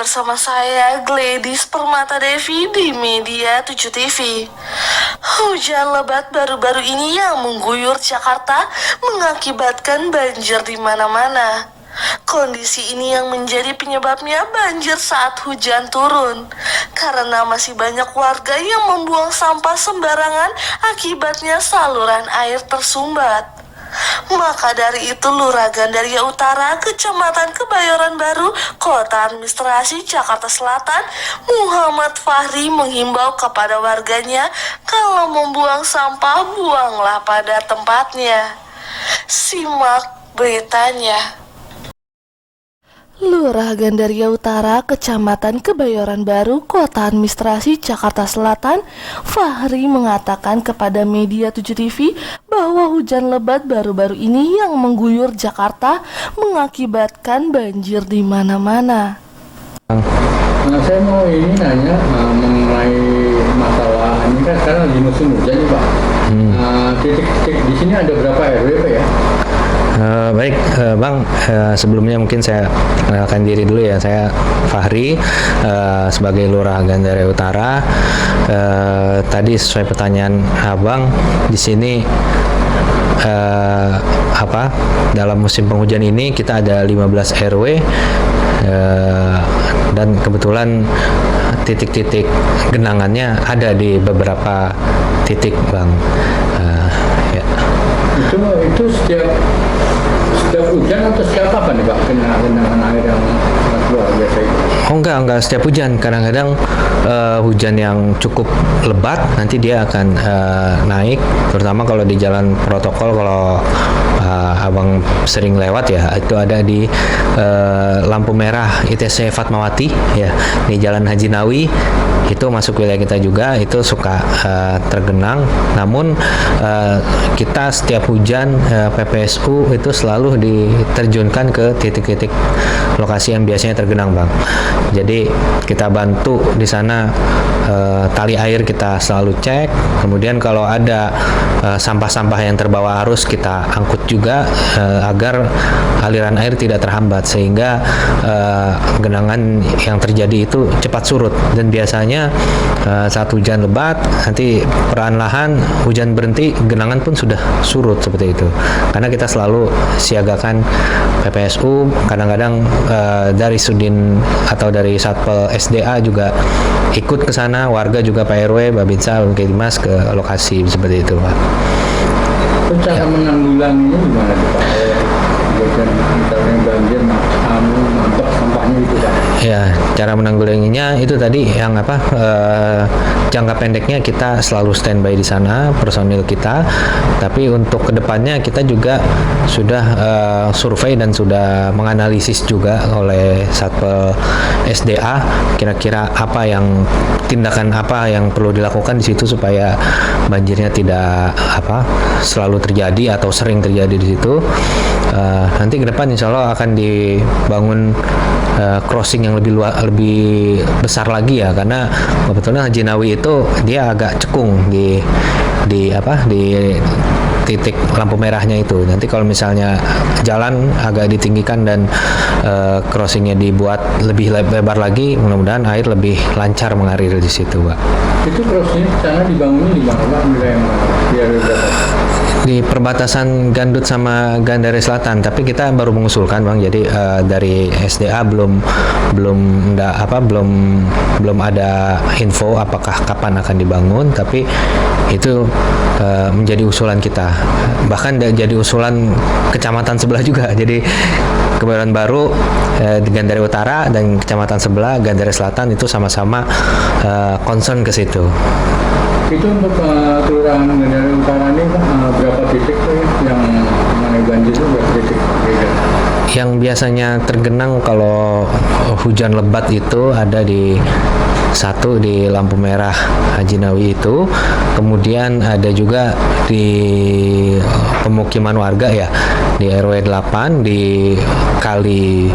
bersama saya Gladys Permata Devi di Media 7 TV. Hujan lebat baru-baru ini yang mengguyur Jakarta mengakibatkan banjir di mana-mana. Kondisi ini yang menjadi penyebabnya banjir saat hujan turun, karena masih banyak warga yang membuang sampah sembarangan akibatnya saluran air tersumbat. Maka dari itu Lurah Gandaria Utara, Kecamatan Kebayoran Baru, Kota Administrasi Jakarta Selatan, Muhammad Fahri menghimbau kepada warganya kalau membuang sampah buanglah pada tempatnya. Simak beritanya. Lurah Gandaria Utara, Kecamatan Kebayoran Baru, Kota Administrasi Jakarta Selatan, Fahri mengatakan kepada Media 7 TV bahwa hujan lebat baru-baru ini yang mengguyur Jakarta mengakibatkan banjir di mana-mana. Saya mau ini nanya mengenai masalah ini kan sekarang lagi musim hujan nih Pak. Titik-titik di sini ada berapa RW Pak ya? Baik Bang, sebelumnya mungkin saya kenalkan diri dulu ya. Saya Fahri, sebagai Lurah Gandaria Utara. Tadi sesuai pertanyaan Abang, di sini dalam musim penghujan ini kita ada 15 RW, dan kebetulan titik-titik genangannya ada di beberapa titik Bang. Ya. Itu setiap hujan atau setiap apa nih Pak genangan air yang keluar biasa itu? Oh enggak setiap hujan. Kadang-kadang hujan yang cukup lebat nanti dia akan naik, terutama kalau di jalan protokol. Kalau Abang sering lewat ya, itu ada di lampu merah ITC Fatmawati ya, di Jalan Haji Nawi. Itu masuk wilayah kita juga, itu suka tergenang. Namun kita setiap hujan PPSU itu selalu diterjunkan ke titik-titik lokasi yang biasanya tergenang Bang. Jadi kita bantu di sana, tali air kita selalu cek. Kemudian kalau ada sampah-sampah yang terbawa arus kita angkut juga, agar aliran air tidak terhambat, sehingga genangan yang terjadi itu cepat surut. Dan biasanya saat hujan lebat nanti perlahan-lahan hujan berhenti, genangan pun sudah surut seperti itu. Karena kita selalu siagakan PPSU, kadang-kadang dari Sudin atau dari Satpol SDA juga ikut ke sana, warga juga Pak RW, Babinsa, Babinkimas ke lokasi seperti itu Pak. Cara menanggulanginya gimana tuh Pak? Misalnya banjir, mampet sampahnya itu Pak? Ya, cara menanggulanginya itu tadi yang jangka pendeknya kita selalu standby di sana, personil kita. Tapi untuk kedepannya kita juga sudah survei dan sudah menganalisis juga oleh Satpol SDA, kira-kira tindakan apa yang perlu dilakukan di situ supaya banjirnya tidak selalu terjadi atau sering terjadi di situ. Nanti ke depan insya Allah akan dibangun crossing yang lebih besar lagi ya, karena kebetulan Haji Nawi itu dia agak cekung di titik lampu merahnya itu. Nanti kalau misalnya jalan agak ditinggikan dan crossingnya dibuat lebih lebar lagi, mudah-mudahan air lebih lancar mengalir di situ Pak. Itu crossingnya sana dibangunnya di mana Pak? Biar Di perbatasan Gandut sama Gandaria Selatan, tapi kita baru mengusulkan Bang. Jadi dari SDA belum ada info apakah kapan akan dibangun, tapi itu menjadi usulan kita. Bahkan jadi usulan kecamatan sebelah juga. Jadi Kebayoran Baru di Gandaria Utara dan kecamatan sebelah Gandaria Selatan itu sama-sama concern ke situ. Itu untuk kelurahan Gandaria Utara ini berapa titik yang mengenai banjir itu, berapa titik? Yang biasanya tergenang kalau hujan lebat itu ada di lampu merah Haji Nawi itu, kemudian ada juga di pemukiman warga ya, di RW 8 di kali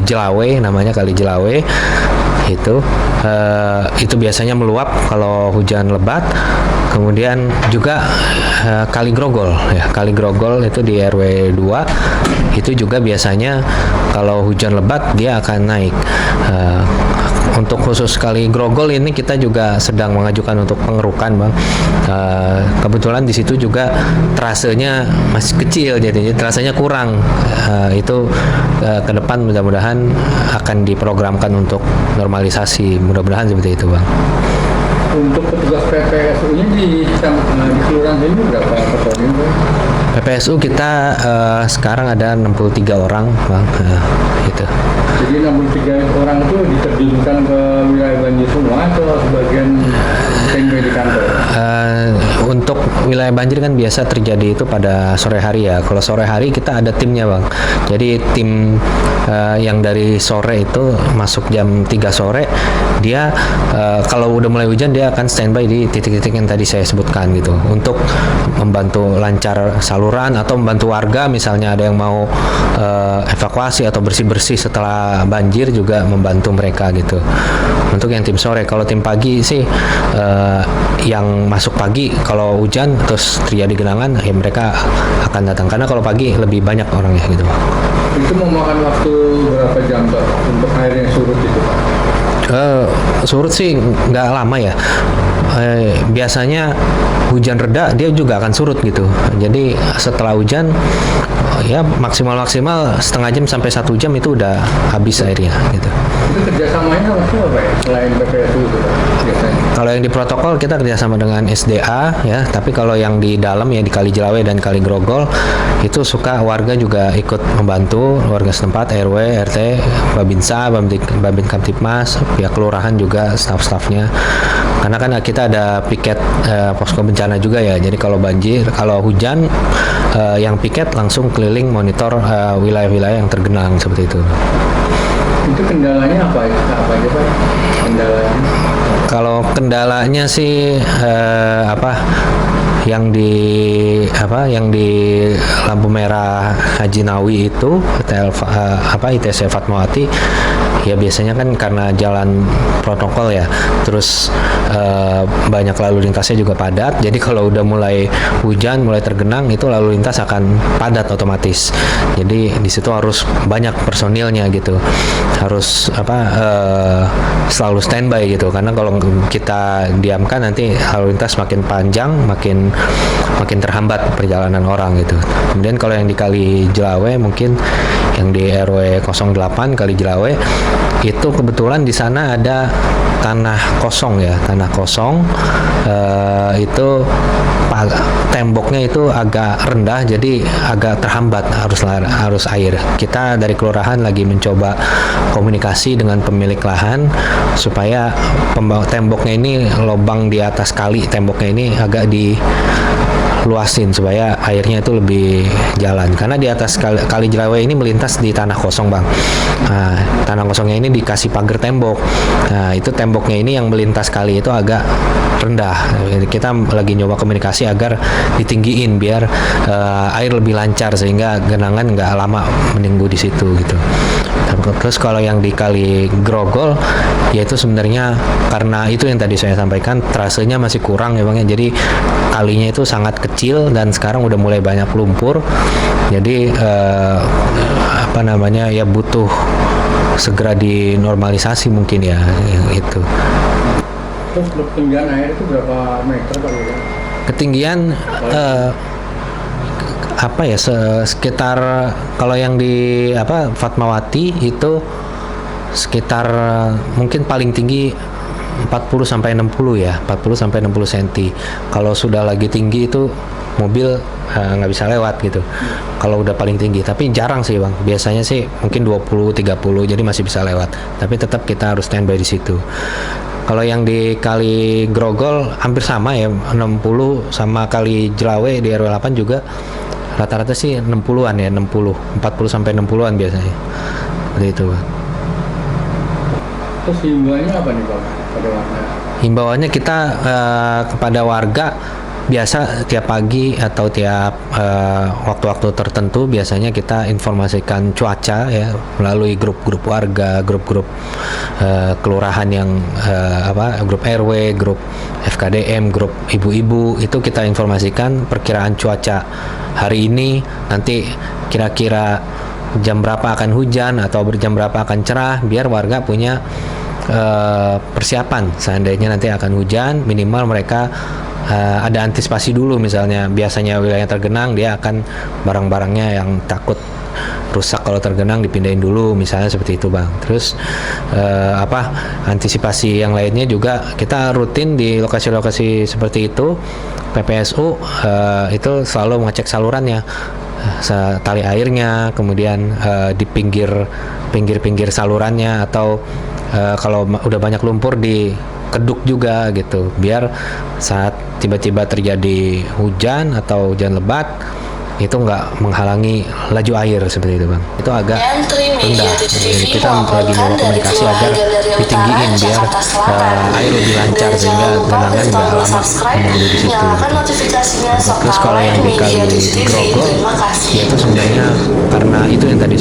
Jelawe, namanya Kali Jelawe. Itu biasanya meluap kalau hujan lebat. Kemudian juga Kali Grogol ya. Kali Grogol itu di RW 2 itu juga biasanya kalau hujan lebat dia akan naik. Untuk khusus Kali Grogol ini kita juga sedang mengajukan untuk pengerukan, Bang. Kebetulan di situ juga trasenya masih kecil, jadi trasenya kurang. Itu ke depan mudah-mudahan akan diprogramkan untuk normalisasi, mudah-mudahan seperti itu, Bang. Untuk petugas PPSU-nya di kelurahan ini berapa personil, Bang? PPSU kita sekarang ada 63 orang, Bang. Gitu. Jadi 63 orang itu diterjunkan ke wilayah banjir semua atau sebagian standby di kantor? Untuk wilayah banjir kan biasa terjadi itu pada sore hari ya. Kalau sore hari kita ada timnya, Bang. Jadi tim yang dari sore itu masuk jam 3 sore, dia kalau udah mulai hujan dia akan standby di titik-titik yang tadi saya sebutkan gitu, untuk membantu lancar saluran atau membantu warga, misalnya ada yang mau evakuasi atau bersih-bersih setelah banjir, juga membantu mereka gitu. Untuk yang tim sore, kalau tim pagi sih yang masuk pagi kalau hujan terus terjadi genangan, ya mereka akan datang, karena kalau pagi lebih banyak orangnya gitu. Itu memakan waktu berapa jam, Pak, untuk air yang surut itu, Pak? Surut sih nggak lama ya. Biasanya hujan reda dia juga akan surut gitu. Jadi setelah hujan ya maksimal setengah jam sampai 1 jam itu udah habis airnya gitu. Itu kerjasamanya maksudnya apa ya, selain PPSU itu, Pak, biasanya? Kalau yang di protokol kita kerjasama dengan SDA ya, tapi kalau yang di dalam ya di Kali Jelawe dan Kali Grogol itu suka warga juga ikut membantu, warga setempat, RW, RT, Babinsa, Babin Kamtipmas, pihak kelurahan juga, staf-stafnya. Karena kan kita ada piket posko bencana juga ya. Jadi kalau banjir, kalau hujan, yang piket langsung keliling monitor wilayah-wilayah yang tergenang seperti itu. Itu kendalanya apa aja, Pak? Kendalanya? Kalau kendalanya sih yang di lampu merah Haji Nawi itu ITC Fatmawati ya, biasanya kan karena jalan protokol ya, terus banyak lalu lintasnya juga padat, jadi kalau udah mulai hujan, mulai tergenang, itu lalu lintas akan padat otomatis. Jadi di situ harus banyak personilnya gitu, harus selalu standby gitu, karena kalau kita diamkan nanti lalu lintas makin panjang, makin terhambat perjalanan orang gitu. Kemudian kalau yang di Kali Jelawe, mungkin yang di RW 08 Kali Jelawe itu kebetulan di sana ada tanah kosong ya, itu temboknya itu agak rendah, jadi agak terhambat arus air. Kita dari kelurahan lagi mencoba komunikasi dengan pemilik lahan supaya temboknya ini, lubang di atas kali temboknya ini agak diluasin supaya airnya itu lebih jalan, karena di atas Kali Jelawe ini melintas di tanah kosong, Bang. Nah, tanah kosongnya ini dikasih pagar tembok. Nah, itu temboknya ini yang melintas kali itu agak rendah. Kita lagi nyoba komunikasi agar ditinggiin biar air lebih lancar, sehingga genangan nggak lama menunggu di situ gitu. Terus kalau yang di Kali Grogol, yaitu sebenarnya karena itu yang tadi saya sampaikan, trasenya masih kurang ya, Bang ya. Jadi kalinya itu sangat kecil dan sekarang udah mulai banyak lumpur. Jadi ya butuh segera dinormalisasi mungkin ya itu. Terus ketinggian air itu berapa meter, Pak? Ketinggian sekitar, kalau yang di Fatmawati itu sekitar mungkin paling tinggi 40 sampai 60 ya, 40 sampai 60 cm. Kalau sudah lagi tinggi itu mobil nggak bisa lewat gitu. Kalau udah paling tinggi, tapi jarang sih, Bang. Biasanya sih mungkin 20 30, jadi masih bisa lewat. Tapi tetap kita harus standby di situ. Kalau yang di Kali Grogol hampir sama ya, 60, sama Kali Jelawe di RW 8 juga rata-rata sih 60-an ya, 40 sampai 60-an biasanya. Seperti itu, Bang. Terus himbauannya apa nih, Pak, pada warga? Himbauannya kita kepada warga biasa tiap pagi atau tiap waktu-waktu tertentu biasanya kita informasikan cuaca ya melalui grup-grup warga, grup-grup kelurahan yang grup RW, grup FKDM, grup ibu-ibu, itu kita informasikan perkiraan cuaca hari ini, nanti kira-kira jam berapa akan hujan atau jam berapa akan cerah, biar warga punya persiapan seandainya nanti akan hujan, minimal mereka ada antisipasi dulu. Misalnya biasanya wilayah tergenang, dia akan barang-barangnya yang takut rusak kalau tergenang dipindahin dulu, misalnya seperti itu Bang. Terus antisipasi yang lainnya juga kita rutin di lokasi-lokasi seperti itu. PPSU itu selalu mengecek salurannya, tali airnya, kemudian di pinggir salurannya, atau kalau udah banyak lumpur di keduk juga gitu, biar saat tiba-tiba terjadi hujan atau hujan lebat itu nggak menghalangi laju air seperti itu Bang. Itu agak rendah, jadi kita lagi mau komunikasi agar ditinggiin biar air lebih lancar sehingga genangan nggak lama menunggu di situ gitu. Terus kalau yang di Kali Grogol itu sebenarnya karena itu yang tadi